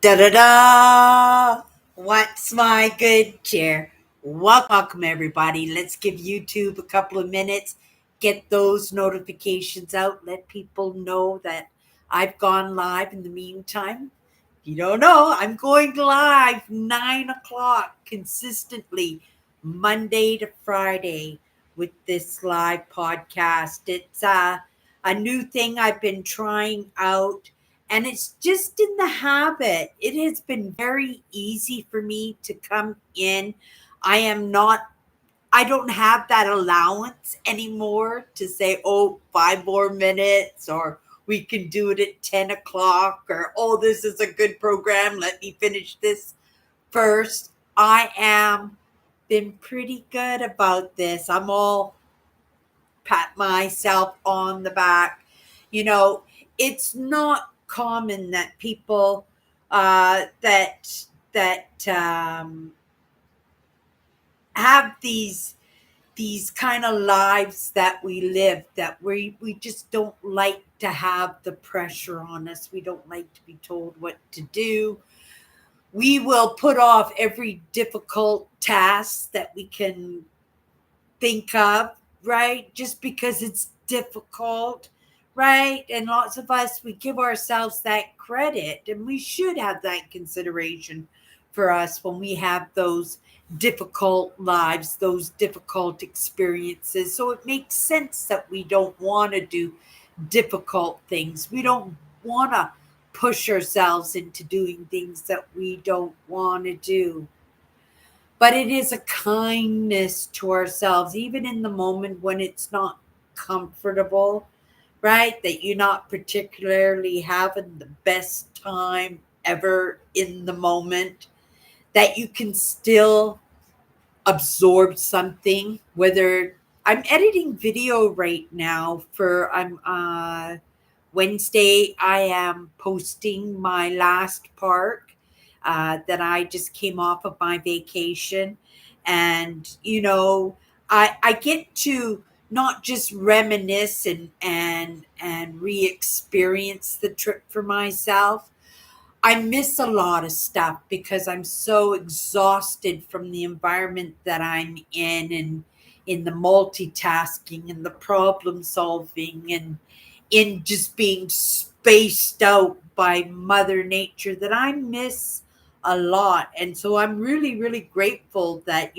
Da da da! What's my good cheer? Welcome, everybody. Let's give YouTube a couple of minutes, get those notifications out, let people know that I've gone live in the meantime. If you don't know, I'm going live 9 o'clock consistently, Monday to Friday, with this live podcast. It's a new thing I've been trying out, and it's just in the habit. It has been very easy for me to come in. I am not, I don't have that allowance anymore to say, oh, 5 more minutes, or we can do it at 10 o'clock, or oh, this is a good program. Let me finish this first. I am been pretty good about this. I'm all pat myself on the back. You know, it's not common that people that have these kind of lives that we live, that we just don't like to have the pressure on us. We don't like to be told what to do. We will put off every difficult task that we can think of, right? Just because it's difficult, right? And lots of us, we give ourselves that credit, and we should have that consideration for us when we have those difficult lives, those difficult experiences. So it makes sense that we don't want to do difficult things. We don't want to push ourselves into doing things that we don't want to do. But it is a kindness to ourselves, even in the moment when it's not comfortable, right? That you're not particularly having the best time ever in the moment, that you can still absorb something. Whether I'm editing video right now for I'm Wednesday, I am posting my last part that I just came off of my vacation. And, I get to not just reminisce and re-experience the trip for myself. I miss a lot of stuff because I'm so exhausted from the environment that I'm in, and in the multitasking and the problem solving, and in just being spaced out by Mother Nature, that I miss a lot. And so I'm really, really grateful that,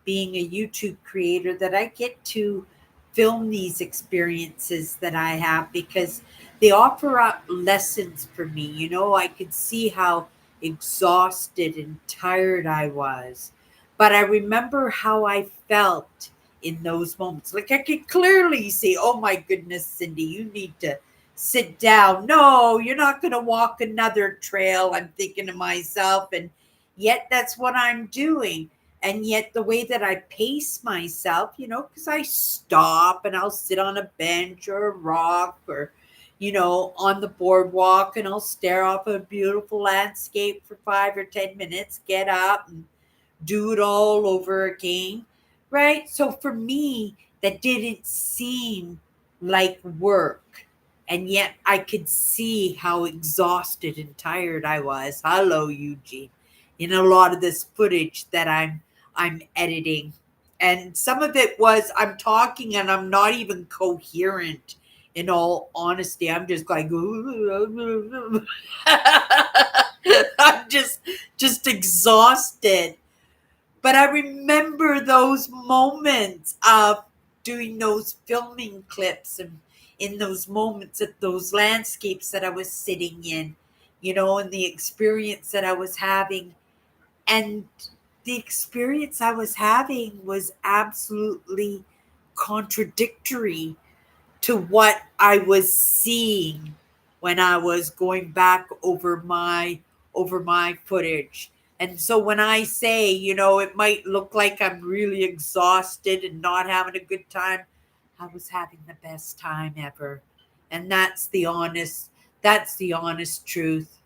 being a YouTube creator, that I get to film these experiences that I have, because they offer up lessons for me. I could see how exhausted and tired I was, but I remember how I felt in those moments. Like, I could clearly see, oh my goodness, Cindy, you need to sit down. No, you're not going to walk another trail, I'm thinking to myself. And yet that's what I'm doing. And yet the way that I pace myself, because I stop and I'll sit on a bench or a rock, or on the boardwalk, and I'll stare off a beautiful landscape for 5 or 10 minutes, get up and do it all over again, right? So for me, that didn't seem like work. And yet I could see how exhausted and tired I was. Hello, Eugene. In a lot of this footage that I'm editing. And some of it was I'm talking and I'm not even coherent, in all honesty. I'm just like I'm just exhausted. But I remember those moments of doing those filming clips, and in those moments at those landscapes that I was sitting in, and the experience that I was having. And the experience I was having was absolutely contradictory to what I was seeing when I was going back over my footage. And so when I say, it might look like I'm really exhausted and not having a good time, I was having the best time ever. And that's the honest truth.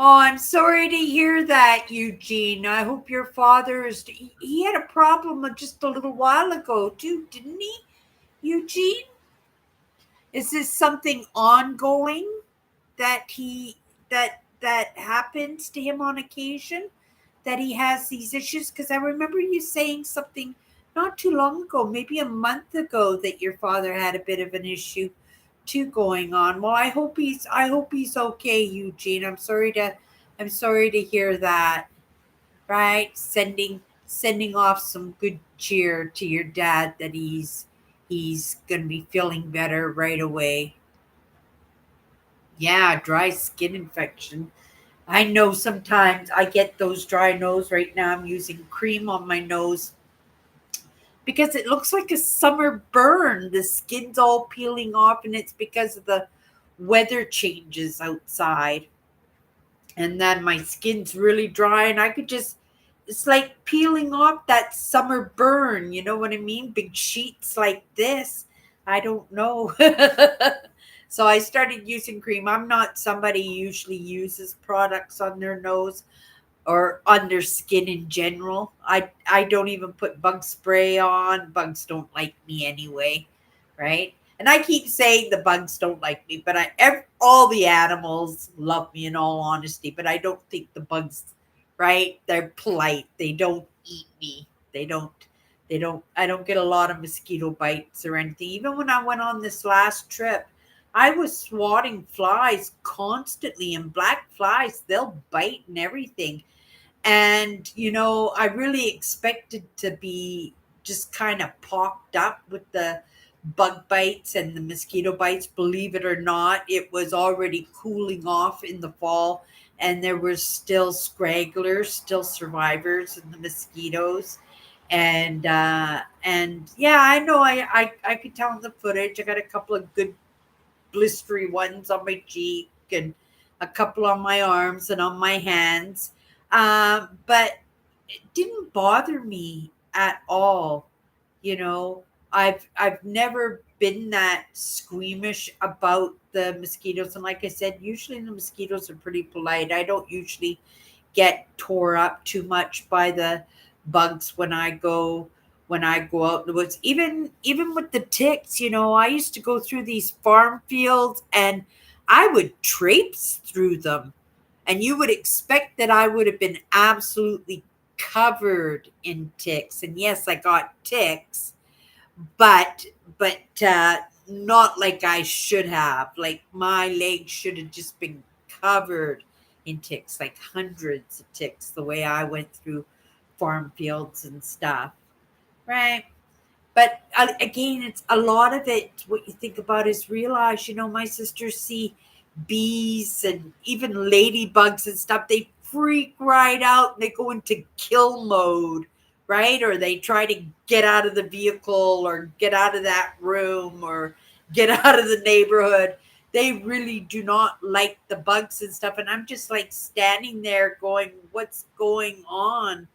Oh, I'm sorry to hear that, Eugene. I hope your father is. He had a problem just a little while ago, too, didn't he, Eugene? Is this something ongoing that that happens to him on occasion, that he has these issues? Because I remember you saying something not too long ago, maybe a month ago, that your father had a bit of an issue too going on. Well, I hope he's okay, Eugene. I'm sorry to hear that. Right, sending off some good cheer to your dad that he's gonna be feeling better right away. Yeah, dry skin infection. I know sometimes I get those dry nose. Right now I'm using cream on my nose because it looks like a summer burn. The skin's all peeling off, and it's because of the weather changes outside. And then my skin's really dry, and I could just, it's like peeling off that summer burn. You know what I mean? Big sheets like this. I don't know. So I started using cream. I'm not somebody who usually uses products on their nose or on their skin in general. I don't even put bug spray on. Bugs don't like me anyway, right? And I keep saying the bugs don't like me, but all the animals love me in all honesty. But I don't think the bugs, right? They're polite. They don't eat me. They don't. They don't. I don't get a lot of mosquito bites or anything. Even when I went on this last trip, I was swatting flies constantly, and black flies, they'll bite and everything. And, I really expected to be just kind of pocked up with the bug bites and the mosquito bites. Believe it or not, it was already cooling off in the fall, and there were still scragglers, still survivors in the mosquitoes. And yeah, I know, I could tell in the footage. I got a couple of good blistery ones on my cheek and a couple on my arms and on my hands. But it didn't bother me at all. You know, I've never been that squeamish about the mosquitoes. And like I said, usually the mosquitoes are pretty polite. I don't usually get tore up too much by the bugs when I go out in the woods. Even with the ticks, I used to go through these farm fields, and I would traipse through them, and you would expect that I would have been absolutely covered in ticks. And yes, I got ticks, but but not like I should have. Like my legs should have just been covered in ticks, like hundreds of ticks, the way I went through farm fields and stuff. Right. But again, it's a lot of it. What you think about is realize, my sisters see bees and even ladybugs and stuff. They freak right out and they go into kill mode, right? Or they try to get out of the vehicle or get out of that room or get out of the neighborhood. They really do not like the bugs and stuff. And I'm just like standing there going, what's going on?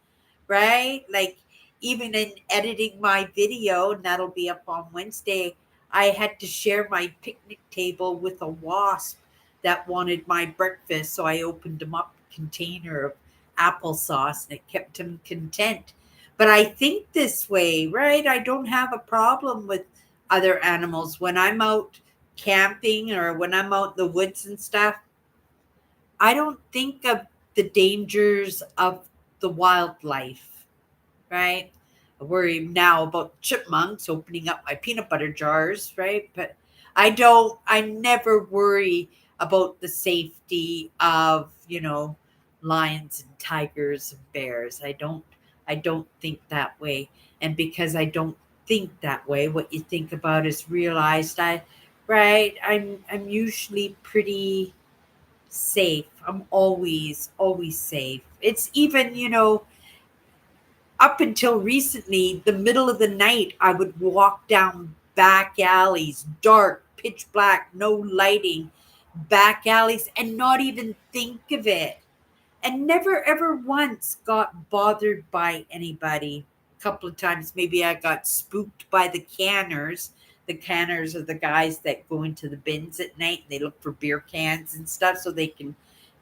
Right? Like, even in editing my video, and that'll be up on Wednesday, I had to share my picnic table with a wasp that wanted my breakfast. So I opened him up a container of applesauce, and it kept him content. But I think this way, right? I don't have a problem with other animals. When I'm out camping or when I'm out in the woods and stuff, I don't think of the dangers of the wildlife, right? I worry now about chipmunks opening up my peanut butter jars, right? But I never worry about the safety of, lions and tigers and bears. I don't think that way. And because I don't think that way, what you think about is realized right, I'm usually pretty safe. I'm always safe. It's even, up until recently, the middle of the night, I would walk down back alleys, dark, pitch black, no lighting, back alleys, and not even think of it. And never, ever once got bothered by anybody. A couple of times, maybe I got spooked by the canners. The canners are the guys that go into the bins at night and they look for beer cans and stuff so they can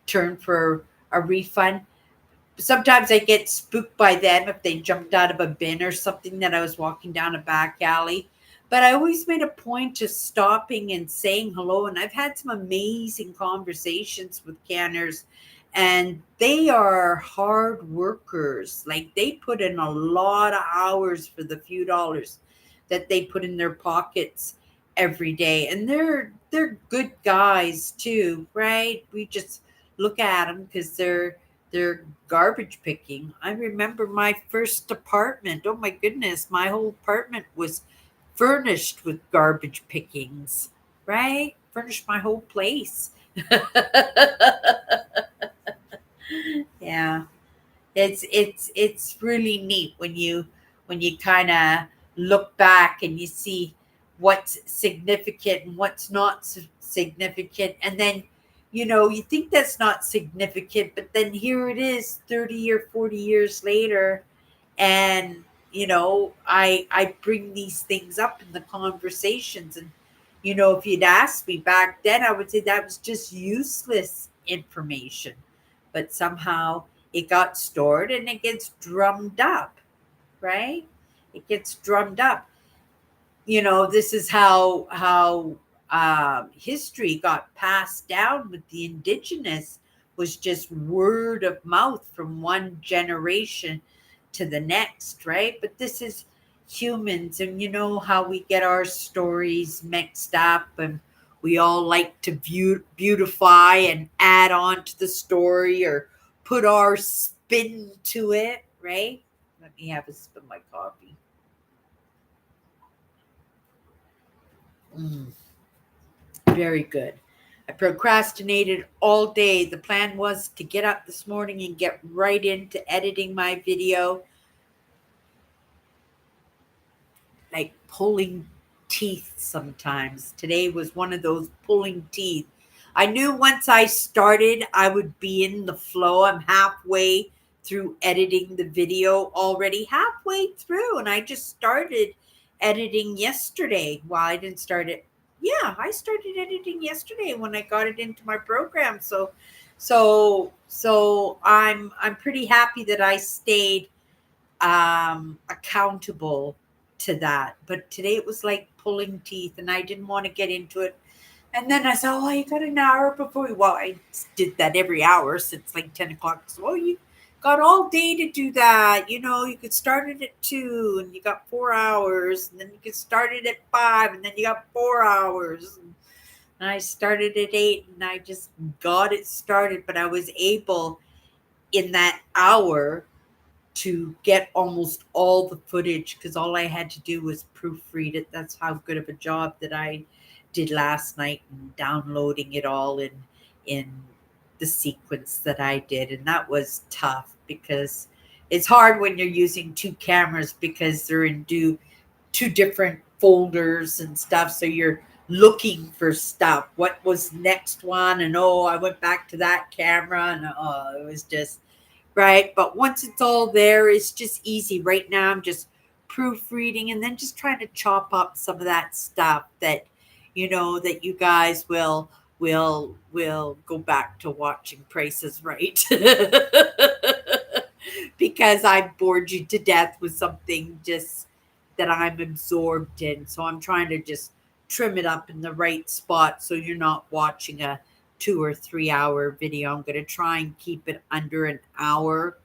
turn for a refund. Sometimes I get spooked by them if they jumped out of a bin or something that I was walking down a back alley. But I always made a point of stopping and saying hello. And I've had some amazing conversations with canners, and they are hard workers. Like, they put in a lot of hours for the few dollars that they put in their pockets every day. And they're good guys too, right? We just look at them because they're garbage picking. I remember my first apartment. Oh my goodness, my whole apartment was furnished with garbage pickings, right? Furnished my whole place. Yeah. It's really neat when you kind of look back and you see what's significant and what's not significant, and then you think that's not significant, but then here it is 30 or 40 years later, and I bring these things up in the conversations, and if you'd asked me back then, I would say that was just useless information, but somehow it got stored and it gets drummed up, right? It gets drummed up. This is how history got passed down with the indigenous, was just word of mouth from one generation to the next, right? But this is humans, and you know how we get our stories mixed up, and we all like to beautify and add on to the story or put our spin to it, right? Let me have a sip of my coffee. Mm, very good. I procrastinated all day. The plan was to get up this morning and get right into editing my video, like pulling teeth sometimes. Today was one of those pulling teeth. I knew once I started, I would be in the flow. I'm halfway through editing the video already, halfway through, and I just started editing yesterday. Well, I didn't start it. Yeah, I started editing yesterday when I got it into my program. So I'm pretty happy that I stayed accountable to that. But today it was like pulling teeth, and I didn't want to get into it. And then I said, "Oh, you got an hour before you." Well, I did that every hour since like 10 o'clock. So, oh, you got all day to do that. You could start it at 2, and you got 4 hours, and then you could start it at 5, and then you got 4 hours. And I started at 8, and I just got it started. But I was able in that hour to get almost all the footage because all I had to do was proofread it. That's how good of a job that I did last night and downloading it all in the sequence that I did. And that was tough because it's hard when you're using two cameras because they're in two different folders and stuff. So you're looking for stuff. What was next one? And oh, I went back to that camera, and oh, it was just right. But once it's all there, it's just easy. Right now, I'm just proofreading and then just trying to chop up some of that stuff that that you guys will go back to watching Price is Right. Because I bored you to death with something just that I'm absorbed in. So I'm trying to just trim it up in the right spot so you're not watching a 2 or 3 hour video. I'm going to try and keep it under an hour.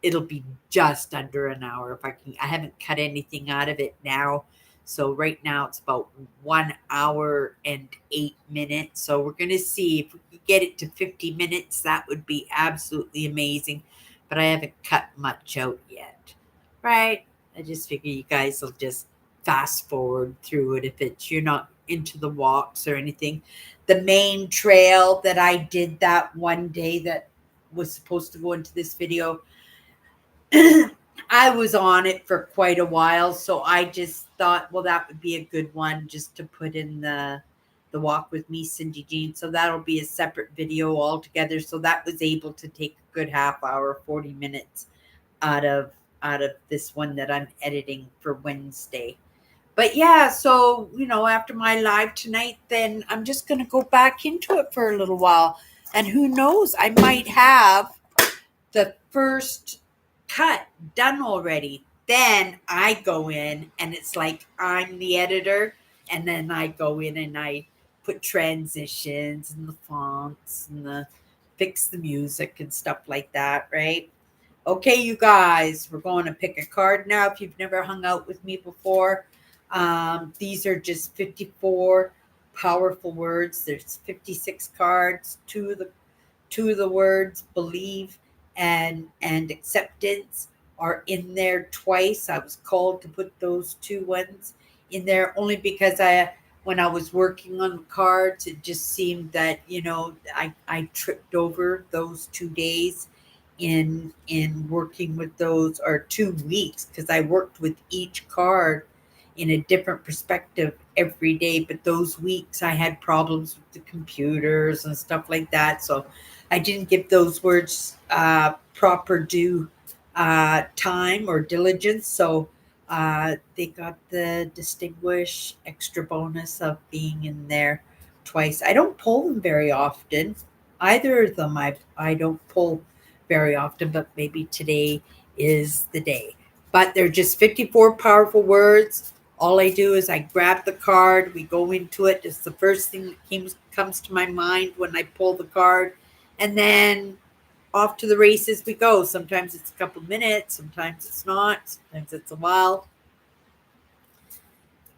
It'll be just under an hour if I can. I haven't cut anything out of it now. So right now it's about 1 hour and 8 minutes. So we're going to see if we can get it to 50 minutes. That would be absolutely amazing. But I haven't cut much out yet. Right? I just figure you guys will just fast forward through it if you're not into the walks or anything. The main trail that I did that one day that was supposed to go into this video, I was on it for quite a while, so I just thought, well, that would be a good one just to put in the walk with me, Cindy Jean. So that'll be a separate video altogether. So that was able to take a good half hour, 40 minutes out of this one that I'm editing for Wednesday. But yeah, so after my live tonight, then I'm just gonna go back into it for a little while. And who knows, I might have the first cut done already. then I go in and it's like I'm the editor, and then I go in and I put transitions and the fonts and the fix the music and stuff like that, right? Okay, you guys, we're going to pick a card now. If you've never hung out with me before, these are just 54 powerful words. There's 56 cards. Two of the words believe and acceptance are in there twice. I was called to put those two ones in there only because I when I was working on the cards, it just seemed that I tripped over those 2 days in working with those, or 2 weeks, because I worked with each card in a different perspective every day. But those weeks I had problems with the computers and stuff like that, so I didn't give those words proper due time or diligence. So they got the distinguished extra bonus of being in there twice. I don't pull them very often. Either of them I don't pull very often, but maybe today is the day. But they're just 54 powerful words. All I do is I grab the card, we go into it. It's the first thing that comes to my mind when I pull the card. And then off to the races we go. Sometimes it's a couple minutes, sometimes it's not, sometimes it's a while.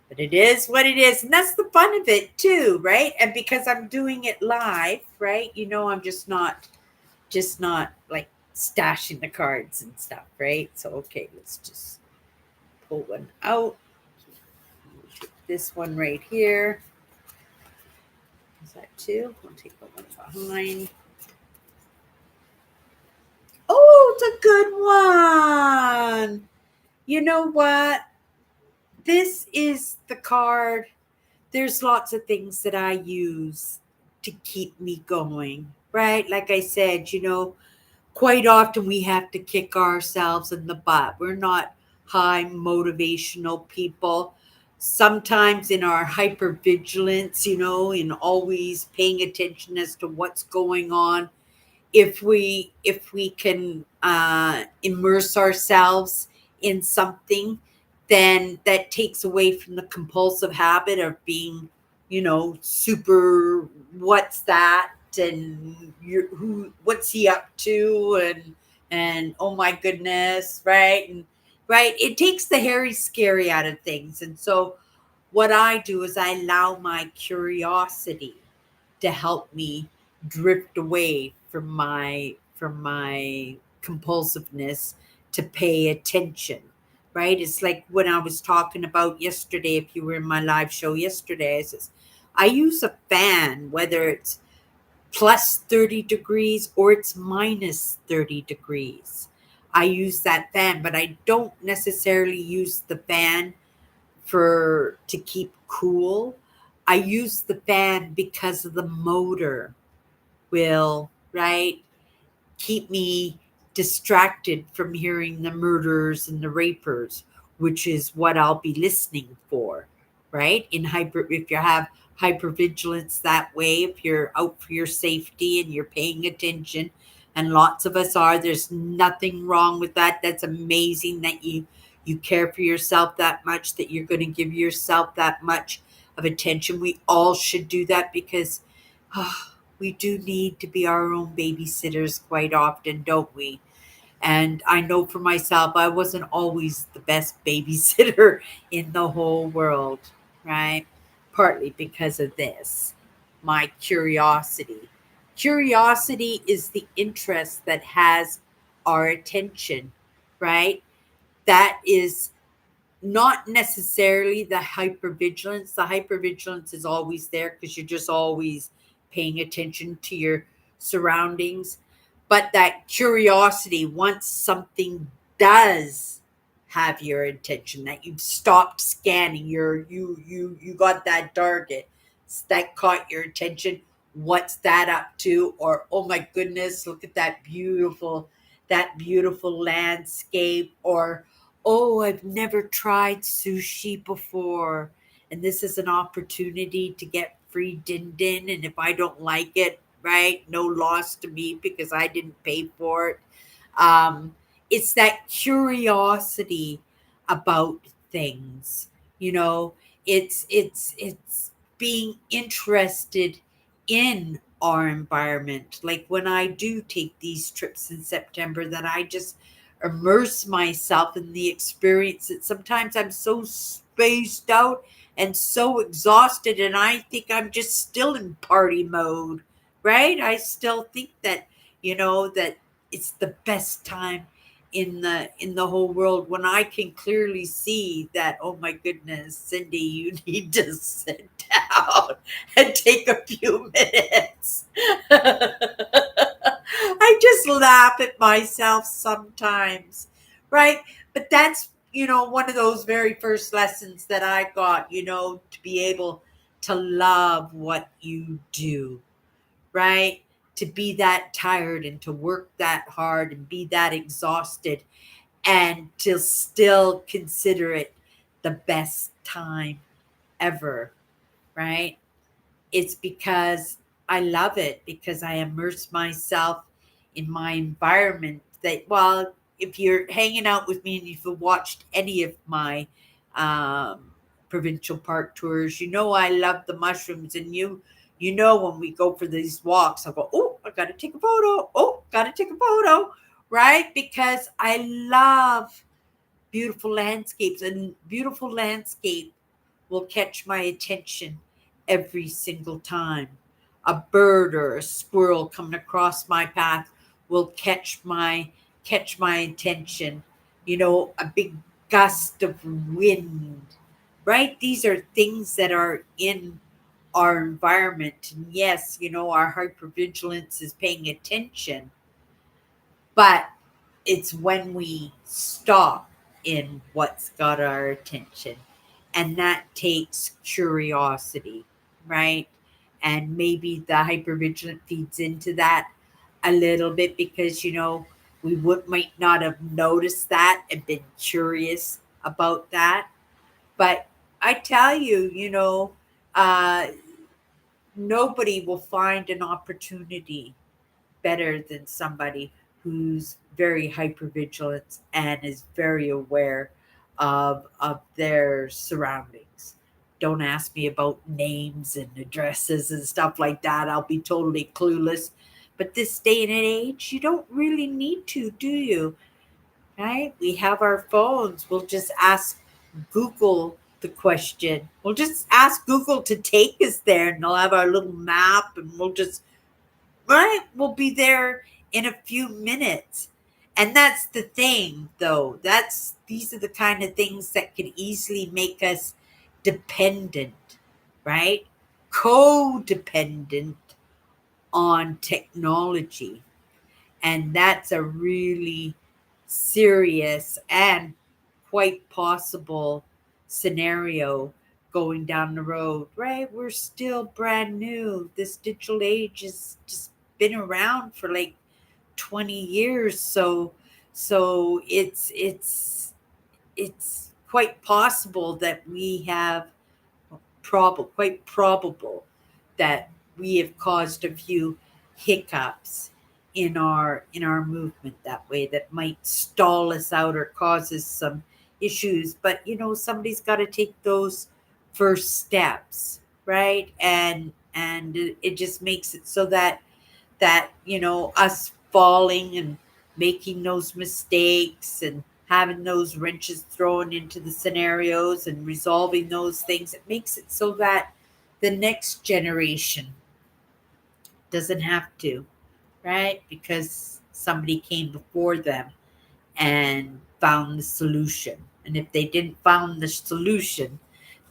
But it is what it is. And that's the fun of it too, right? And because I'm doing it live, right? I'm just not like stashing the cards and stuff, right? So okay, let's just pull one out. This one right here. Is that two? I'll take the one behind. Oh, it's a good one. You know what? This is the card. There's lots of things that I use to keep me going, right? Like I said, quite often we have to kick ourselves in the butt. We're not high motivational people. Sometimes in our hypervigilance, in always paying attention as to what's going on, if we can immerse ourselves in something, then that takes away from the compulsive habit of being, super. What's that? And what's he up to? And oh my goodness, right? And right, it takes the hairy scary out of things. And so what I do is I allow my curiosity to help me drift away from my compulsiveness, to pay attention, right? It's like when I was talking about yesterday. If you were in my live show yesterday, I use a fan, whether it's plus 30 degrees or it's minus 30 degrees. I use that fan, but I don't necessarily use the fan for to keep cool. I use the fan because of the motor will, right, keep me distracted from hearing the murderers and the rapers, which is what I'll be listening for, right? If you have hypervigilance that way, if you're out for your safety and you're paying attention, and lots of us are, there's nothing wrong with that. That's amazing that you care for yourself that much, that you're going to give yourself that much of attention. We all should do that because we do need to be our own babysitters quite often, don't we? And I know for myself, I wasn't always the best babysitter in the whole world, right? Partly because of this, my curiosity. Curiosity is the interest that has our attention, right? That is not necessarily the hypervigilance. The hypervigilance is always there because you're just always paying attention to your surroundings. But that curiosity, once something does have your attention, that you've stopped scanning, you got that target that caught your attention. What's that up to? Or oh my goodness, look at that beautiful landscape. Or oh, I've never tried sushi before. And this is an opportunity to get free din din. And if I don't like it, right, no loss to me because I didn't pay for it. It's that curiosity about things. You know, it's being interested in our environment. Like when I do take these trips in September, that I just immerse myself in the experience. That sometimes I'm so spaced out and so exhausted, and I think I'm just still in party mode, right? I still think that, that it's the best time in the whole world, when I can clearly see that, oh my goodness, Cindy, you need to sit down and take a few minutes. I just laugh at myself sometimes, right? But that's, one of those very first lessons that I got, to be able to love what you do, right? To be that tired and to work that hard and be that exhausted and to still consider it the best time ever, right? It's because I love it, because I immerse myself in my environment. That, well, if you're hanging out with me and if you've watched any of my um, provincial park tours, I love the mushrooms. And when we go for these walks, I'll go, oh, I got to take a photo. Oh, got to take a photo, right? Because I love beautiful landscapes, and beautiful landscape will catch my attention every single time. A bird or a squirrel coming across my path will catch my attention. A big gust of wind, right? These are things that are in our environment. And yes, our hypervigilance is paying attention, but it's when we stop in what's got our attention. And that takes curiosity, right? And maybe the hypervigilant feeds into that a little bit, because, we might not have noticed that and been curious about that. But I tell you, uh, nobody will find an opportunity better than somebody who's very hypervigilant and is very aware of their surroundings. Don't ask me about names and addresses and stuff like that. I'll be totally clueless. But this day and age, you don't really need to, do you? Right? We have our phones. We'll just ask Google the question. We'll just ask Google to take us there, and they'll have our little map, and we'll just, right? We'll be there in a few minutes. And that's the thing, though. These are the kind of things that can easily make us dependent, right? Codependent on technology. And that's a really serious and quite possible scenario going down the road, right? We're still brand new. This digital age has just been around for like 20 years. So it's quite possible that we have quite probable that we have caused a few hiccups in our movement that way, that might stall us out or causes some issues. But somebody's got to take those first steps, right? And it just makes it so that us falling and making those mistakes and having those wrenches thrown into the scenarios and resolving those things, it makes it so that the next generation doesn't have to, right? Because somebody came before them and found the solution. And if they didn't found the solution,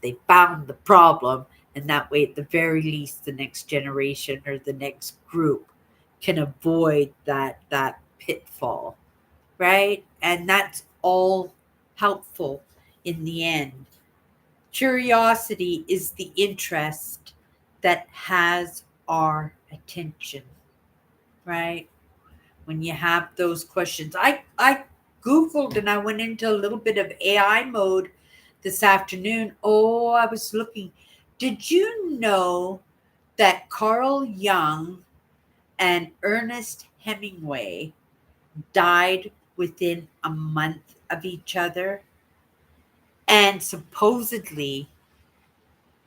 they found the problem. And that way, at the very least, the next generation or the next group can avoid that pitfall, right? And that's all helpful in the end. Curiosity is the interest that has our attention, right? When you have those questions. I Googled and I went into a little bit of AI mode this afternoon. Oh, I was looking. Did you know that Carl Jung and Ernest Hemingway died within a month of each other? And supposedly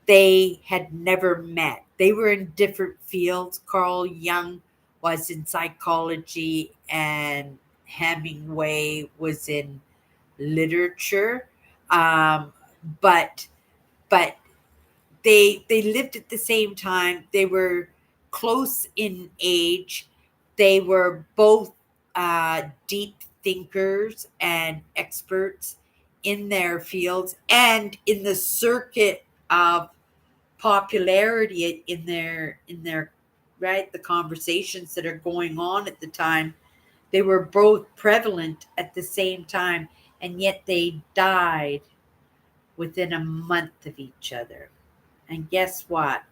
they had never met. They were in different fields. Carl Jung was in psychology, and Hemingway was in literature. Um, but but they lived at the same time. They were close in age. They were both deep thinkers and experts in their fields and in the circuit of popularity in their right, the conversations that are going on at the time. They were both prevalent at the same time, and yet they died within a month of each other. And guess what?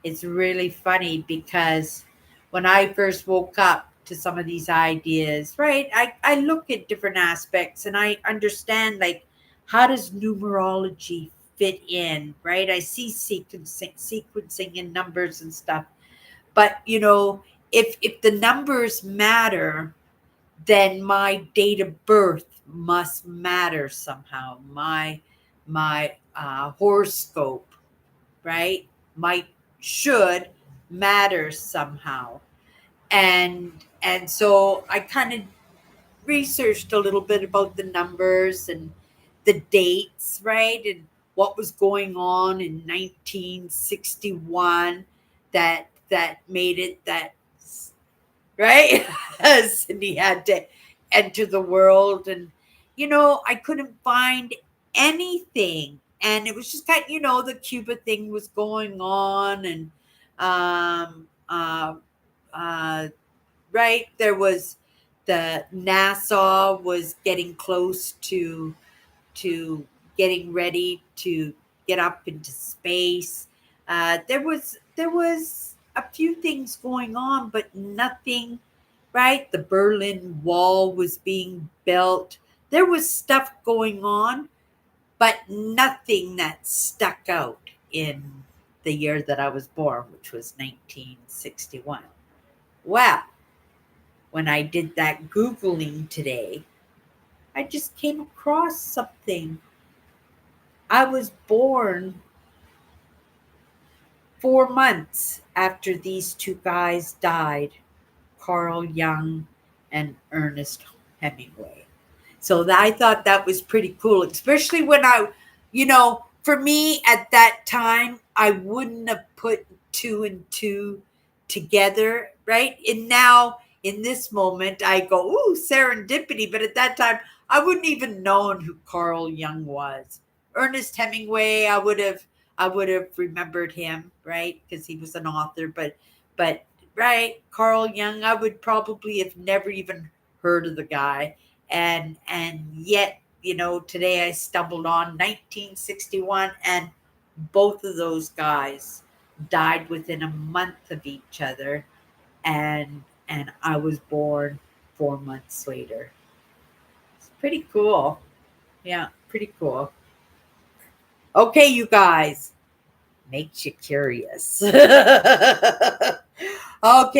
It's really funny because when I first woke up to some of these ideas, right, I look at different aspects and I understand, like, how does numerology fit in, right? I see sequencing in numbers and stuff. But if the numbers matter, then my date of birth must matter somehow. My horoscope, right, might should matter somehow. And so I kind of researched a little bit about the numbers and the dates, right, and what was going on in 1961 that made it that, right? Cindy had to enter the world. And I couldn't find anything, and it was just kind of, the Cuba thing was going on. And um uh uh right, there was the NASA was getting close to getting ready to get up into space. There was a few things going on, but nothing. Right, the Berlin Wall was being built. There was stuff going on, but nothing that stuck out in the year that I was born, which was 1961. Well, when I did that Googling today, I just came across something. I was born 4 months after these two guys died, Carl Jung and Ernest Hemingway. So I thought that was pretty cool, especially when for me at that time, I wouldn't have put two and two together, right? And now in this moment, I go, ooh, serendipity. But at that time, I wouldn't even known who Carl Jung was. Ernest Hemingway, I would have remembered him, right? Because he was an author. But right, Carl Jung, I would probably have never even heard of the guy. And yet, today I stumbled on 1961, and both of those guys died within a month of each other. And I was born 4 months later. It's pretty cool. Yeah, pretty cool. Okay, you guys, makes you curious. Okay,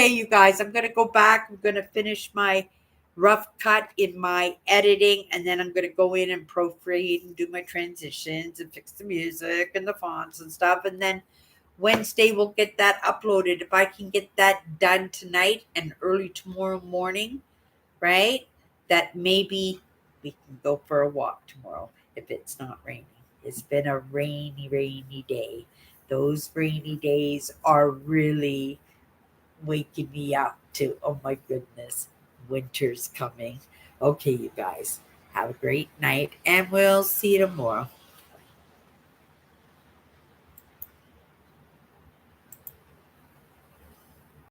you guys, I'm going to go back. I'm going to finish my rough cut in my editing, and then I'm going to go in and proofread and do my transitions and fix the music and the fonts and stuff. And then Wednesday, we'll get that uploaded. If I can get that done tonight and early tomorrow morning, right? That maybe we can go for a walk tomorrow if it's not raining. It's been a rainy, rainy day. Those rainy days are really waking me up to, oh my goodness, winter's coming. Okay, you guys, have a great night, and we'll see you tomorrow.